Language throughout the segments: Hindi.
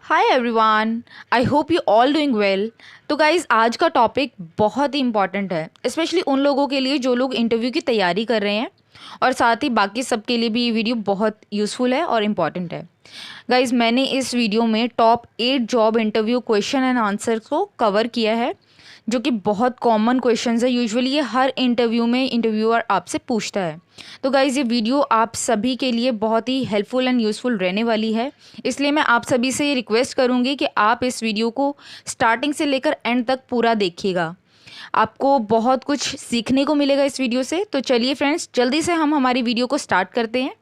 Hi everyone. I hope you all doing well. तो गाइज़, आज का टॉपिक बहुत ही इंपॉर्टेंट है, स्पेशली उन लोगों के लिए जो लोग इंटरव्यू की तैयारी कर रहे हैं, और साथ ही बाकी सब के लिए भी ये वीडियो बहुत यूज़फुल है और इम्पॉर्टेंट है। गाइज़, मैंने इस वीडियो में top 8 job interview question and answer को कवर किया है, जो कि बहुत कॉमन क्वेश्चंस है। यूजुअली ये हर इंटरव्यू में इंटरव्यूअर आपसे पूछता है। तो गाइज़, ये वीडियो आप सभी के लिए बहुत ही हेल्पफुल एंड यूज़फुल रहने वाली है। इसलिए मैं आप सभी से ये रिक्वेस्ट करूँगी कि आप इस वीडियो को स्टार्टिंग से लेकर एंड तक पूरा देखिएगा। आपको बहुत कुछ सीखने को मिलेगा इस वीडियो से। तो चलिए फ्रेंड्स, जल्दी से हम हमारी वीडियो को स्टार्ट करते हैं।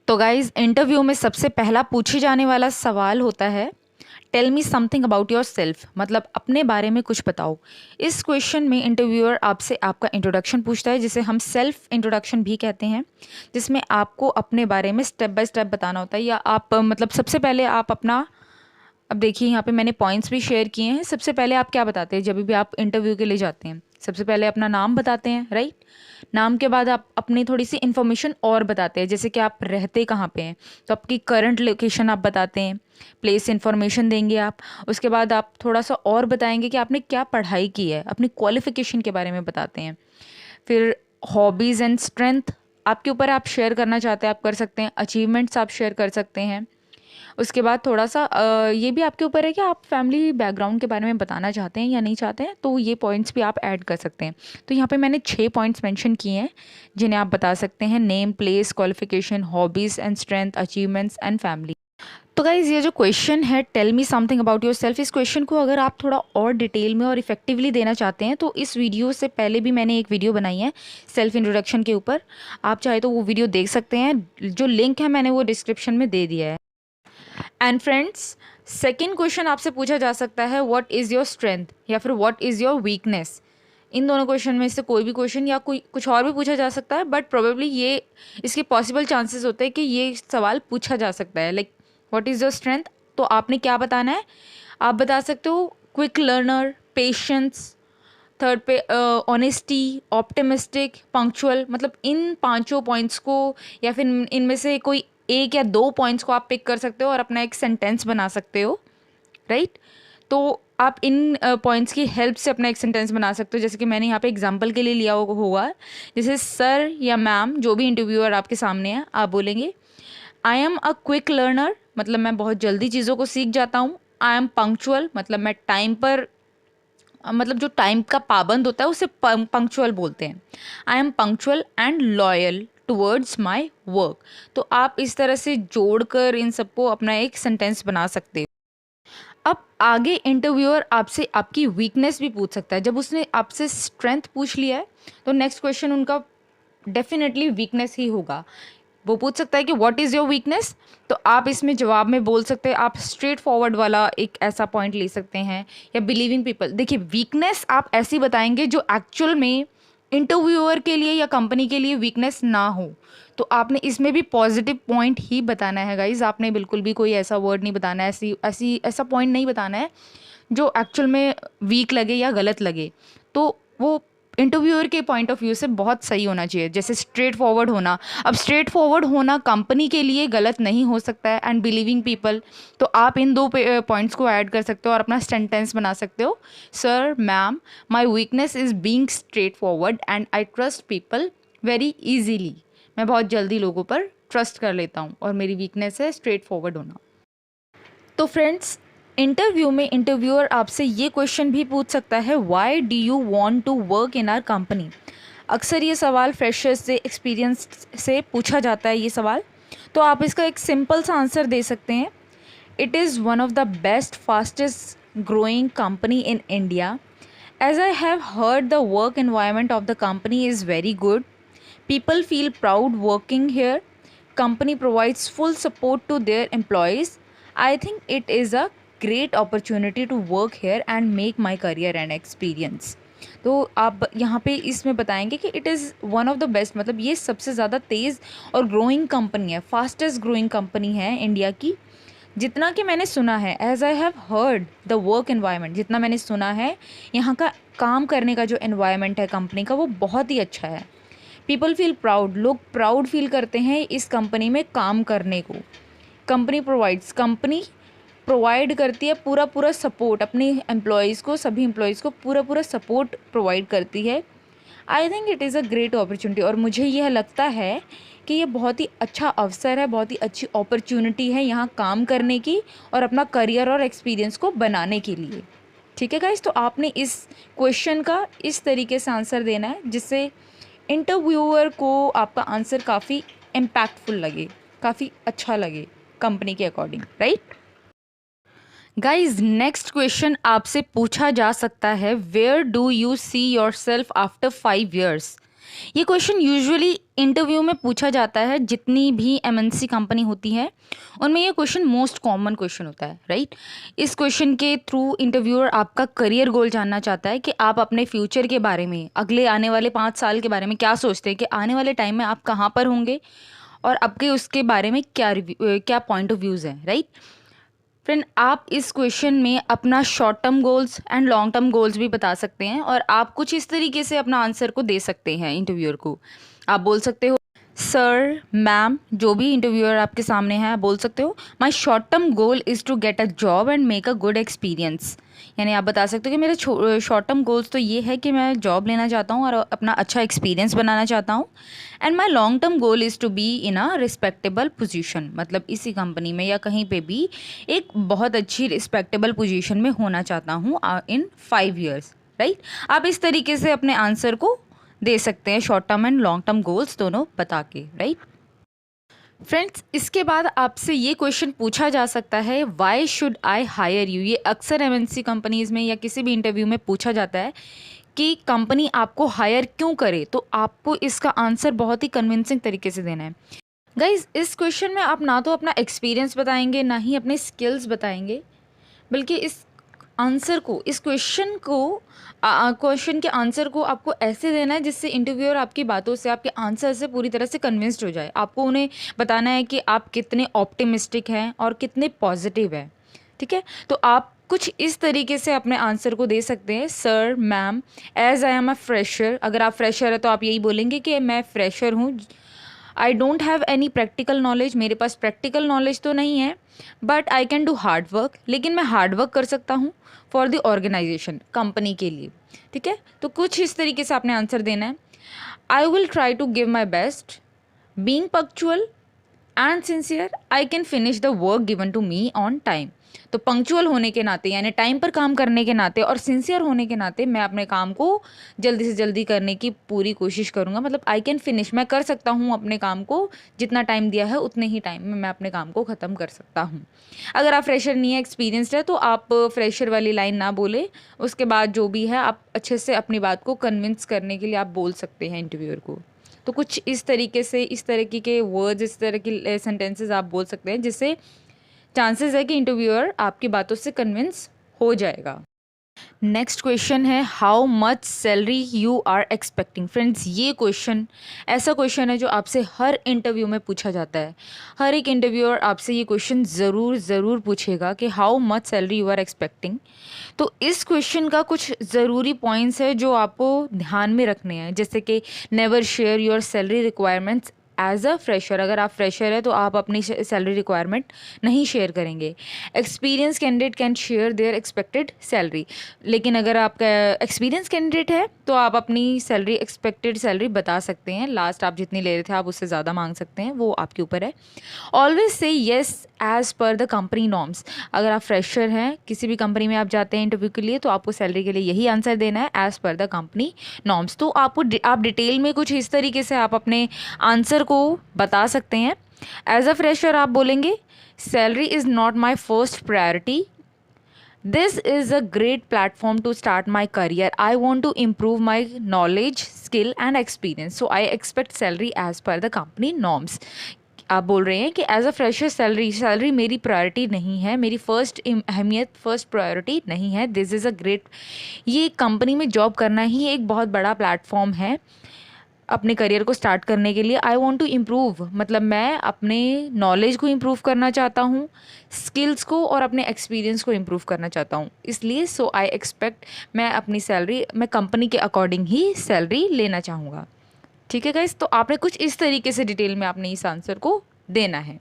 तो गाइज़, इंटरव्यू में सबसे पहला पूछे जाने वाला सवाल होता है, tell me something about yourself, मतलब अपने बारे में कुछ बताओ। इस क्वेश्चन में इंटरव्यूअर आपसे आपका इंट्रोडक्शन पूछता है, जिसे हम सेल्फ इंट्रोडक्शन भी कहते हैं, जिसमें आपको अपने बारे में स्टेप बाय स्टेप बताना होता है। या आप मतलब सबसे पहले आप अपना, अब देखिए यहाँ पे मैंने पॉइंट्स भी शेयर किए हैं। सबसे पहले आप क्या बताते हैं जब भी आप इंटरव्यू के लिए जाते हैं? सबसे पहले अपना नाम बताते हैं, राइट। नाम के बाद आप अपनी थोड़ी सी इन्फॉर्मेशन और बताते हैं, जैसे कि आप रहते कहाँ पे हैं, तो आपकी करंट लोकेशन आप बताते हैं, प्लेस इन्फॉर्मेशन देंगे आप। उसके बाद आप थोड़ा सा और बताएंगे कि आपने क्या पढ़ाई की है, अपनी क्वालिफिकेशन के बारे में बताते हैं। फिर हॉबीज़ एंड स्ट्रेंथ आपके ऊपर आप शेयर करना चाहते हैं, आप कर सकते हैं। अचीवमेंट्स आप शेयर कर सकते हैं। उसके बाद थोड़ा सा ये भी आपके ऊपर है कि आप फैमिली बैकग्राउंड के बारे में बताना चाहते हैं या नहीं चाहते हैं, तो ये पॉइंट्स भी आप ऐड कर सकते हैं। तो यहाँ पे मैंने 6 पॉइंट्स मेंशन किए हैं, जिन्हें आप बता सकते हैं: name, place, qualification, hobbies and strength, achievements and family. तो गाइज़, ये जो क्वेश्चन है, tell me something about yourself, इस क्वेश्चन को अगर आप थोड़ा और डिटेल में और इफेक्टिवली देना चाहते हैं, तो इस वीडियो से पहले भी मैंने एक वीडियो बनाई है सेल्फ इंट्रोडक्शन के ऊपर। आप चाहे तो वो वीडियो देख सकते हैं, जो लिंक है मैंने वो डिस्क्रिप्शन में दे दिया है। एंड फ्रेंड्स, सेकेंड क्वेश्चन आपसे पूछा जा सकता है, व्हाट इज़ योर स्ट्रेंथ या फिर व्हाट इज़ योर वीकनेस। इन दोनों क्वेश्चन में से कोई भी क्वेश्चन या कोई कुछ और भी पूछा जा सकता है, बट प्रोबेबली ये इसके पॉसिबल चांसेस होते हैं कि ये सवाल पूछा जा सकता है। Like, what is your strength, तो आपने क्या बताना है? आप बता सकते हो क्विक लर्नर, पेशेंस, थर्ड पे ऑनेस्टी, ऑप्टिमिस्टिक, पंक्चुअल। मतलब इन पांचों पॉइंट्स को या फिर इनमें से कोई एक या दो पॉइंट्स को आप पिक कर सकते हो और अपना एक सेंटेंस बना सकते हो, राइट। तो आप इन पॉइंट्स की हेल्प से अपना एक सेंटेंस बना सकते हो, जैसे कि मैंने यहाँ पे एग्जांपल के लिए लिया होगा। जैसे सर या मैम, जो भी इंटरव्यूअर आपके सामने है, आप बोलेंगे, आई एम अ क्विक लर्नर, मतलब मैं बहुत जल्दी चीज़ों को सीख जाता हूँ। आई एम पंक्चुअल, मतलब मैं टाइम पर, मतलब जो टाइम का पाबंद होता है उसे पंक्चुअल बोलते हैं। I am punctual and loyal towards my work. तो आप इस तरह से जोड़कर इन सबको अपना एक सेंटेंस बना सकते हो। अब आगे इंटरव्यूअर आपसे आपकी वीकनेस भी पूछ सकता है। जब उसने आपसे स्ट्रेंथ पूछ लिया है, तो नेक्स्ट क्वेश्चन उनका डेफिनेटली वीकनेस ही होगा। वो पूछ सकता है कि व्हाट इज़ योर वीकनेस, तो आप इसमें जवाब में बोल सकते हैं, आप स्ट्रेट फॉरवर्ड वाला एक ऐसा पॉइंट ले सकते हैं। या बिलीविंग पीपल, देखिए वीकनेस आप ऐसी बताएंगे जो एक्चुअल में इंटरव्यूअर के लिए या कंपनी के लिए वीकनेस ना हो। तो आपने इसमें भी पॉजिटिव पॉइंट ही बताना है गाइज। आपने बिल्कुल भी कोई ऐसा वर्ड नहीं बताना है, ऐसा पॉइंट नहीं बताना है जो एक्चुअल में वीक लगे या गलत लगे। तो वो इंटरव्यूअर के पॉइंट ऑफ व्यू से बहुत सही होना चाहिए, जैसे स्ट्रेट फॉरवर्ड होना। अब स्ट्रेट फॉरवर्ड होना कंपनी के लिए गलत नहीं हो सकता है, एंड बिलीविंग पीपल, तो आप इन दो पॉइंट्स को ऐड कर सकते हो और अपना सेंटेंस बना सकते हो। Sir, ma'am, my weakness is being straight forward and I trust people very easily. मैं बहुत जल्दी लोगों पर ट्रस्ट कर लेता हूँ और मेरी वीकनेस है स्ट्रेट फॉरवर्ड होना। तो फ्रेंड्स, इंटरव्यू में इंटरव्यूअर आपसे ये क्वेश्चन भी पूछ सकता है, why do you want to work in our company. अक्सर ये सवाल फ्रेशर्स से, एक्सपीरियंस से पूछा जाता है ये सवाल। तो आप इसका एक सिंपल सा आंसर दे सकते हैं, it is one of the best fastest growing company in India. As I have heard the work environment of the company is very good. People feel proud working here. Company provides full support to their employees. I think it is a great opportunity to work here and make my career and experience. तो आप यहाँ पे इसमें बताएंगे कि it is one of the best, मतलब ये सबसे ज़्यादा तेज़ और ग्रोइंग कंपनी है, फास्टेस्ट ग्रोइंग कंपनी है इंडिया की। जितना कि मैंने सुना है, as I have heard the work environment, जितना मैंने सुना है यहाँ का काम करने का जो एनवायरनमेंट है कंपनी का, वो बहुत ही अच्छा है। पीपल फील प्राउड, लोग प्राउड फील करते हैं इस कंपनी में काम करने को। कंपनी प्रोवाइड्स, कंपनी प्रोवाइड करती है पूरा पूरा सपोर्ट अपने एम्प्लॉयज़ को, सभी एम्प्लॉयज़ को पूरा पूरा सपोर्ट प्रोवाइड करती है। I think it is a great opportunity, और मुझे यह लगता है कि ये बहुत ही अच्छा अवसर है, बहुत ही अच्छी अपॉर्चुनिटी है यहाँ काम करने की और अपना करियर और एक्सपीरियंस को बनाने के लिए। ठीक है गाइस, तो आपने इस क्वेश्चन का इस तरीके से आंसर देना है जिससे इंटरव्यूअर को आपका आंसर काफ़ी इम्पैक्टफुल लगे, काफ़ी अच्छा लगे कंपनी के according, right. Guys next question आपसे पूछा जा सकता है, where do you see yourself after 5 years। ये क्वेश्चन यूजुअली इंटरव्यू में पूछा जाता है, जितनी भी एमएनसी कंपनी होती है उनमें ये क्वेश्चन मोस्ट कॉमन क्वेश्चन होता है, राइट। इस क्वेश्चन के थ्रू इंटरव्यूअर आपका करियर गोल जानना चाहता है कि आप अपने फ्यूचर के बारे में, अगले आने वाले 5 साल के बारे में क्या सोचते हैं, कि आने वाले टाइम में आप कहाँ पर होंगे और आपके उसके बारे में क्या पॉइंट ऑफ व्यूज़ हैं, राइट। फ्रेंड, आप इस क्वेश्चन में अपना short term goals and long term goals भी बता सकते हैं, और आप कुछ इस तरीके से अपना आंसर को दे सकते हैं इंटरव्यूअर को। आप बोल सकते हो, सर, मैम, जो भी इंटरव्यूअर आपके सामने है, आप बोल सकते हो, my short term goal is to get a job and make a good experience. यानी आप बता सकते हो कि मेरे शॉर्ट टर्म गोल्स तो ये है कि मैं जॉब लेना चाहता हूँ और अपना अच्छा एक्सपीरियंस बनाना चाहता हूँ, and my long term goal is to be in a respectable position. मतलब इसी कंपनी में या कहीं पे भी एक बहुत अच्छी रिस्पेक्टेबल पोजीशन में होना चाहता हूँ इन 5 years, राइट। आप इस तरीके से अपने आंसर को दे सकते हैं, short term and long term goals दोनों बता के, राइट। फ्रेंड्स, इसके बाद आपसे ये क्वेश्चन पूछा जा सकता है, why should I hire you. ये अक्सर एमएनसी कंपनीज़ में या किसी भी इंटरव्यू में पूछा जाता है कि कंपनी आपको हायर क्यों करे, तो आपको इसका आंसर बहुत ही कन्विंसिंग तरीके से देना है। गाइज, इस क्वेश्चन में आप ना तो अपना एक्सपीरियंस बताएंगे, ना ही अपने स्किल्स बताएंगे, बल्कि इस क्वेश्चन के आंसर को आपको ऐसे देना है जिससे इंटरव्यूअर आपकी बातों से, आपके आंसर से पूरी तरह से कन्विंस्ड हो जाए। आपको उन्हें बताना है कि आप कितने ऑप्टिमिस्टिक हैं और कितने पॉजिटिव हैं, ठीक है। तो आप कुछ इस तरीके से अपने आंसर को दे सकते हैं, sir, ma'am, as I am a fresher. अगर आप फ्रेशर है तो आप यही बोलेंगे कि मैं फ्रेशर हूँ, I don't have any practical knowledge, मेरे पास प्रैक्टिकल नॉलेज तो नहीं है, but I can do hard work, लेकिन मैं हार्ड वर्क कर सकता हूँ फॉर द ऑर्गेनाइजेशन, कंपनी के लिए, ठीक है। तो कुछ इस तरीके से आपने आंसर देना है, I will try to give my best, being punctual and sincere, I can finish the work given to me on time. तो पंक्चुअल होने के नाते, यानी टाइम पर काम करने के नाते, और सिंसियर होने के नाते मैं अपने काम को जल्दी से जल्दी करने की पूरी कोशिश करूँगा। मतलब आई कैन फिनिश, मैं कर सकता हूँ अपने काम को, जितना टाइम दिया है उतने ही टाइम में मैं अपने काम को ख़त्म कर सकता हूँ। अगर आप फ्रेशर नहीं है, एक्सपीरियंसड है, तो आप फ्रेशर वाली लाइन ना बोले, उसके बाद जो भी है आप अच्छे से अपनी बात को कन्विंस करने के लिए आप बोल सकते हैं इंटरव्यूअर को। तो कुछ इस तरीके से, इस तरीके के वर्ड्स, इस तरह की सेंटेंसेस आप बोल सकते हैं, जिससे चांसेस है कि इंटरव्यूअर आपकी बातों से कन्विंस हो जाएगा। नेक्स्ट क्वेश्चन है, how much salary you are expecting. Friends, ये क्वेश्चन ऐसा क्वेश्चन है जो आपसे हर इंटरव्यू में पूछा जाता है। हर एक इंटरव्यूअर आपसे ये क्वेश्चन ज़रूर पूछेगा कि how much salary you are expecting. तो इस क्वेश्चन का कुछ ज़रूरी पॉइंट्स है जो आपको ध्यान में रखने हैं, जैसे कि never share your salary requirements as a fresher. अगर आप फ्रेशर है तो आप अपनी सैलरी रिक्वायरमेंट नहीं शेयर करेंगे। Experience candidate can share their expected salary, लेकिन अगर आपका एक्सपीरियंस कैंडिडेट है तो आप अपनी सैलरी, एक्सपेक्टेड सैलरी बता सकते हैं। लास्ट आप जितनी ले रहे थे आप उससे ज़्यादा मांग सकते हैं, वो आपके ऊपर है। Always say yes as per the company norms. अगर आप फ्रेशर हैं, किसी भी कंपनी में आप जाते हैं इंटरव्यू के लिए, तो आपको सैलरी के लिए यही आंसर देना है, as per the company norms. तो आप डिटेल में कुछ इस तरीके से आप अपने आंसर को बता सकते हैं। एज अ फ्रेशर आप बोलेंगे, salary is not my first priority, this is a great platform to start my career, I want to improve my knowledge, skill and experience, so I expect salary as per the company norms. आप बोल रहे हैं कि एज अ फ्रेशर सैलरी मेरी प्रायोरिटी नहीं है, मेरी फर्स्ट अहमियत, फर्स्ट प्रायोरिटी नहीं है। दिस इज़ अ ग्रेट, ये कंपनी में जॉब करना ही एक बहुत बड़ा प्लेटफॉर्म है अपने करियर को स्टार्ट करने के लिए। आई वॉन्ट टू इम्प्रूव, मतलब मैं अपने नॉलेज को इम्प्रूव करना चाहता हूँ, स्किल्स को और अपने एक्सपीरियंस को इम्प्रूव करना चाहता हूँ, इसलिए सो आई एक्सपेक्ट, मैं अपनी सैलरी, मैं कंपनी के अकॉर्डिंग ही सैलरी लेना चाहूँगा। ठीक है गाइस, तो आपने कुछ इस तरीके से डिटेल में आपने इस आंसर को देना है।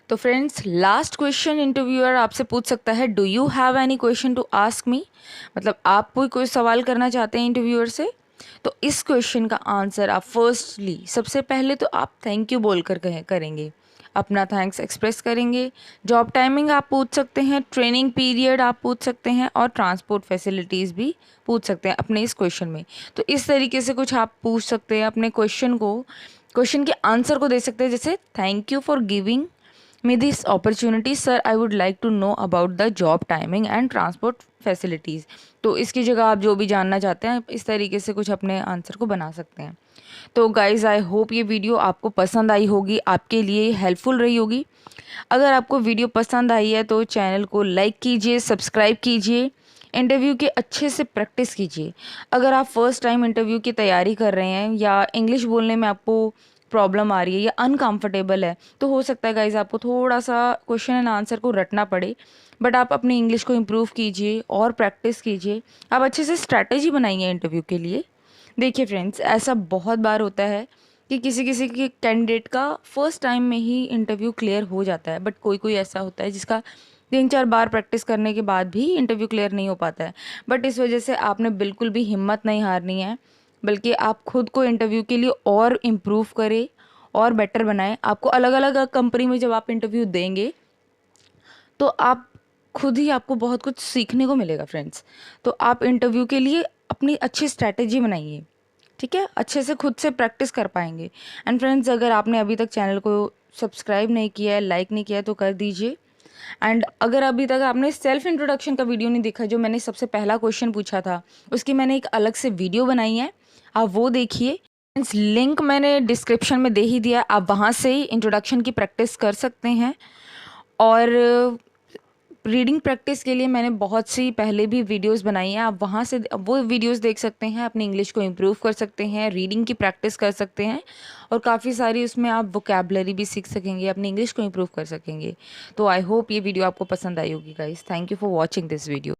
तो फ्रेंड्स, लास्ट क्वेश्चन इंटरव्यूअर आपसे पूछ सकता है, do you have any question to ask me? मतलब आप कोई सवाल करना चाहते हैं इंटरव्यूअर से? तो इस क्वेश्चन का आंसर आप फर्स्टली, सबसे पहले तो आप थैंक यू बोलकर करेंगे, अपना थैंक्स एक्सप्रेस करेंगे। जॉब टाइमिंग आप पूछ सकते हैं, ट्रेनिंग पीरियड आप पूछ सकते हैं, और ट्रांसपोर्ट फैसिलिटीज़ भी पूछ सकते हैं अपने इस क्वेश्चन में। तो इस तरीके से कुछ आप पूछ सकते हैं अपने क्वेश्चन के आंसर को दे सकते हैं, जैसे thank you for giving me this opportunity sir, I would like to know about the job timing and transport facilities। तो इसकी जगह आप जो भी जानना चाहते हैं इस तरीके से कुछ अपने आंसर को बना सकते हैं। तो गाइज़, आई होप ये वीडियो आपको पसंद आई होगी, आपके लिए हेल्पफुल रही होगी। अगर आपको वीडियो पसंद आई है तो चैनल को लाइक कीजिए, सब्सक्राइब कीजिए, इंटरव्यू के अच्छे से प्रैक्टिस कीजिए। अगर आप फर्स्ट टाइम इंटरव्यू की तैयारी कर रहे हैं या इंग्लिश बोलने में आपको प्रॉब्लम आ रही है या अनकंफर्टेबल है, तो हो सकता है गाइज आपको थोड़ा सा क्वेश्चन एंड आंसर को रटना पड़े, बट आप अपनी इंग्लिश को इम्प्रूव कीजिए और प्रैक्टिस कीजिए। आप अच्छे से स्ट्रैटेजी बनाइए इंटरव्यू के लिए। देखिए फ्रेंड्स, ऐसा बहुत बार होता है कि किसी किसी के कैंडिडेट का फर्स्ट टाइम में ही इंटरव्यू क्लियर हो जाता है, बट कोई कोई ऐसा होता है जिसका 3-4 बार प्रैक्टिस करने के बाद भी इंटरव्यू क्लियर नहीं हो पाता है। बट इस वजह से आपने बिल्कुल भी हिम्मत नहीं हारनी है, बल्कि आप खुद को इंटरव्यू के लिए और इम्प्रूव करें और बेटर बनाएं। आपको अलग अलग कंपनी में जब आप इंटरव्यू देंगे तो आप खुद ही आपको बहुत कुछ सीखने को मिलेगा फ्रेंड्स। तो आप इंटरव्यू के लिए अपनी अच्छी स्ट्रैटेजी बनाइए, ठीक है? अच्छे से खुद से प्रैक्टिस कर पाएंगे। एंड फ्रेंड्स, अगर आपने अभी तक चैनल को सब्सक्राइब नहीं किया है, लाइक नहीं किया है, तो कर दीजिए। एंड अगर अभी तक आपने सेल्फ इंट्रोडक्शन का वीडियो नहीं देखा, जो मैंने सबसे पहला क्वेश्चन पूछा था, उसकी मैंने एक अलग से वीडियो बनाई है, आप वो देखिए। लिंक मैंने डिस्क्रिप्शन में दे ही दिया, आप वहाँ से ही इंट्रोडक्शन की प्रैक्टिस कर सकते हैं। और रीडिंग प्रैक्टिस के लिए मैंने बहुत सी पहले भी वीडियोस बनाई हैं, आप वहाँ से वो वीडियोस देख सकते हैं, अपनी इंग्लिश को इम्प्रूव कर सकते हैं, रीडिंग की प्रैक्टिस कर सकते हैं, और काफ़ी सारी उसमें आप वोकैबलरी भी सीख सकेंगे, अपनी इंग्लिश को इम्प्रूव कर सकेंगे। तो आई होप ये वीडियो आपको पसंद आई होगी guys. Thank you for watching this video.